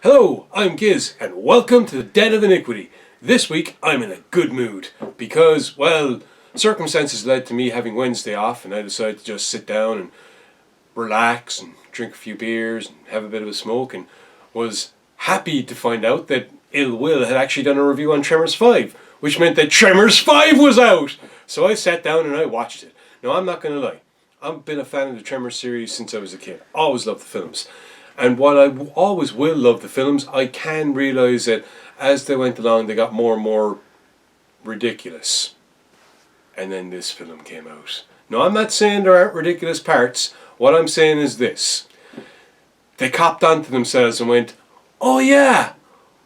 Hello, I'm Giz, and welcome to the Den of Iniquity. This week, I'm in a good mood, because, well, circumstances led to me having Wednesday off, and I decided to just sit down and relax and drink a few beers and have a bit of a smoke, and was happy to find out that Ill Will had actually done a review on Tremors 5, which meant that Tremors 5 was out! So I sat down and I watched it. Now, I'm not going to lie, I've been a fan of the Tremors series since I was a kid. Always loved the films. And while I always will love the films, I can realise that as they went along, they got more and more ridiculous. And then this film came out. Now, I'm not saying there aren't ridiculous parts. What I'm saying is this. They copped onto themselves and went, oh yeah,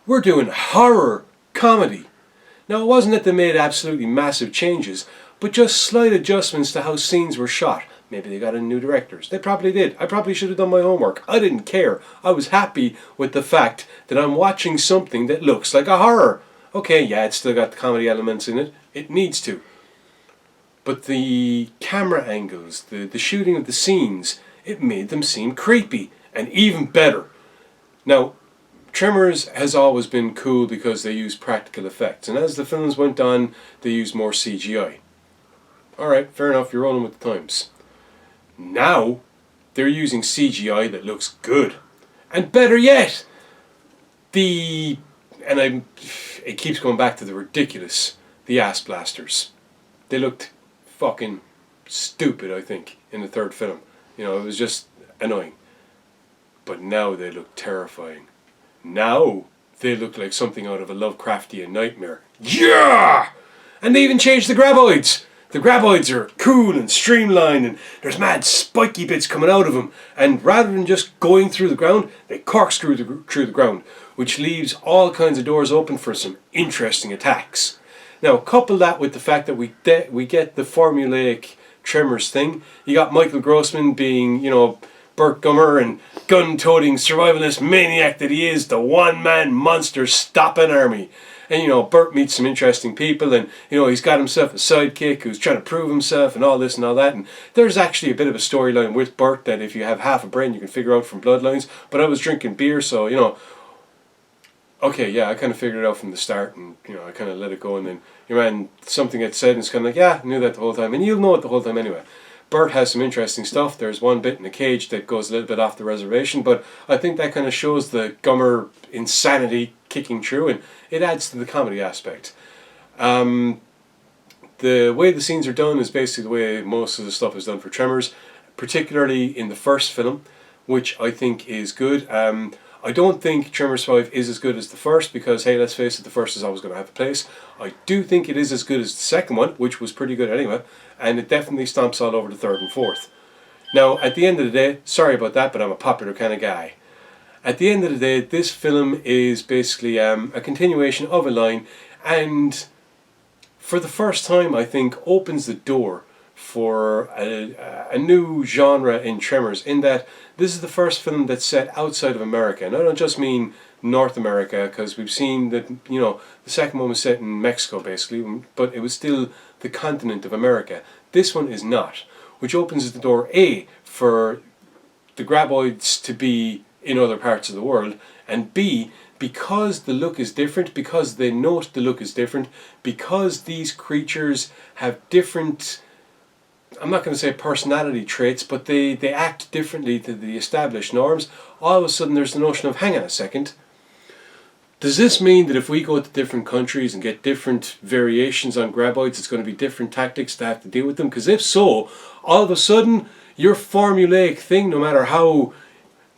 we're doing horror comedy. Now, it wasn't that they made absolutely massive changes, but just slight adjustments to how scenes were shot. Maybe they got in new directors. They probably did. I probably should have done my homework. I didn't care. I was happy with the fact that I'm watching something that looks like a horror. Okay, yeah, it's still got the comedy elements in it. It needs to. But the camera angles, the shooting of the scenes, it made them seem creepy. And even better. Now, Tremors has always been cool because they use practical effects. And as the films went on, they used more CGI. Alright, fair enough, you're rolling with the times. Now, they're using CGI that looks good. And better yet, it keeps going back to the ridiculous, the ass blasters. They looked fucking stupid, I think, in the third film. You know, it was just annoying. But now they look terrifying. Now, they look like something out of a Lovecraftian nightmare. Yeah! And they even changed the graboids! The graboids are cool and streamlined, and there's mad spiky bits coming out of them. And rather than just going through the ground, they corkscrew through the ground, which leaves all kinds of doors open for some interesting attacks. Now, couple that with the fact that we get the formulaic Tremors thing. You got Michael Grossman being, you know, Burt Gummer, and gun-toting survivalist maniac that he is, the one-man monster stopping army. And, you know, Burt meets some interesting people, and, you know, he's got himself a sidekick who's trying to prove himself and all this and all that. And there's actually a bit of a storyline with Burt that if you have half a brain you can figure out from Bloodlines. But I was drinking beer, so, you know, okay, yeah, I kind of figured it out from the start, and, you know, I kind of let it go. And then, you know, something gets said, and it's kind of like, yeah, I knew that the whole time. And you'll know it the whole time anyway. Burt has some interesting stuff. There's one bit in the cage that goes a little bit off the reservation, but I think that kind of shows the Gummer insanity kicking through, and it adds to the comedy aspect. The way the scenes are done is basically the way most of the stuff is done for Tremors, particularly in the first film, which I think is good. I don't think Tremors 5 is as good as the first because, hey, let's face it, the first is always going to have a place. I do think it is as good as the second one, which was pretty good anyway, and it definitely stomps all over the third and fourth. Now, at the end of the day, sorry about that, but I'm a popular kind of guy. At the end of the day, this film is basically a continuation of a line, and for the first time, I think, opens the door for a new genre in Tremors, in that this is the first film that's set outside of America. And I don't just mean North America, because we've seen that, you know, the second one was set in Mexico basically, but it was still the continent of America. This one is not, which opens the door A, for the graboids to be in other parts of the world, and B, because the look is different, because they note the look is different, because these creatures have different, I'm not going to say personality traits, but they act differently to the established norms. All of a sudden there's the notion of, hang on a second, does this mean that if we go to different countries and get different variations on graboids, it's going to be different tactics to have to deal with them? Because if so, all of a sudden your formulaic thing, no matter how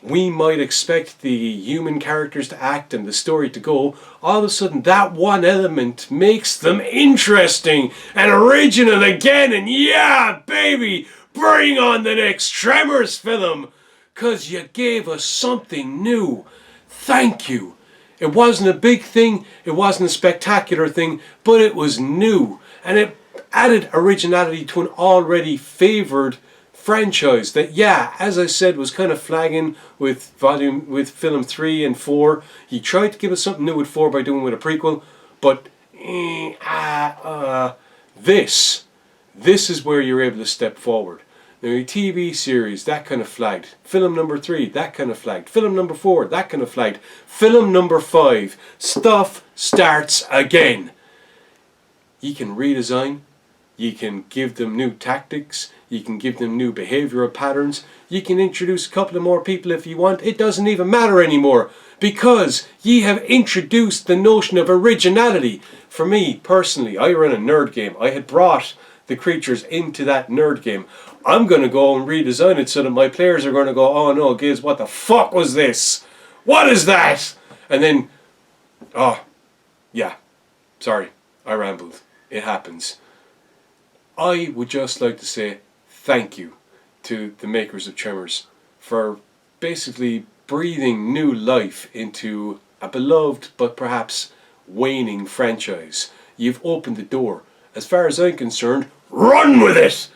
we might expect the human characters to act and the story to go, all of a sudden that one element makes them interesting and original again. And yeah, baby, bring on the next Tremors film, because you gave us something new. Thank you. It wasn't a big thing, it wasn't a spectacular thing, but it was new, and it added originality to an already favoured franchise that, yeah, as I said, was kind of flagging with film 3 and 4. He tried to give us something new with 4 by doing with a prequel, but this is where you're able to step forward. Now your TV series, that kind of flagged. Film number 3, that kind of flagged. Film number 4, that kind of flagged. Film number 5, stuff starts again. You can redesign, you can give them new tactics, you can give them new behavioural patterns, you can introduce a couple of more people if you want. It doesn't even matter anymore, because ye have introduced the notion of originality. For me, personally, I run a nerd game. I had brought the creatures into that nerd game. I'm going to go and redesign it so that my players are going to go, oh no, Giz, what the fuck was this? What is that? And then, oh, yeah, sorry, I rambled. It happens. I would just like to say thank you to the makers of Tremors for basically breathing new life into a beloved but perhaps waning franchise. You've opened the door. As far as I'm concerned, run with it!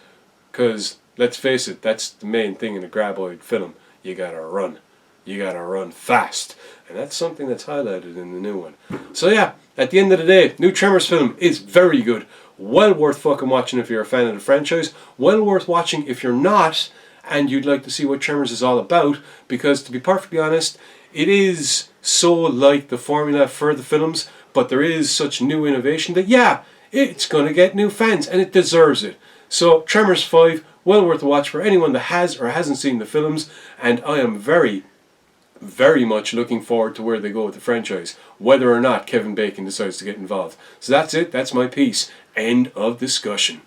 Because, let's face it, that's the main thing in a graboid film. You gotta run. You gotta run fast. And that's something that's highlighted in the new one. So yeah, at the end of the day, new Tremors film is very good. Well worth fucking watching if you're a fan of the franchise. Well worth watching if you're not and you'd like to see what Tremors is all about. Because to be perfectly honest, it is so like the formula for the films, but there is such new innovation that yeah, it's going to get new fans and it deserves it. So Tremors 5, well worth a watch for anyone that has or hasn't seen the films, and I am very much looking forward to where they go with the franchise, whether or not Kevin Bacon decides to get involved. So that's it, that's my piece. End of discussion.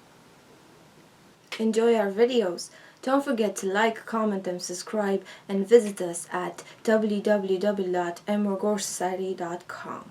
Enjoy our videos. Don't forget to like, comment and subscribe, and visit us at www.emorgoresociety.com.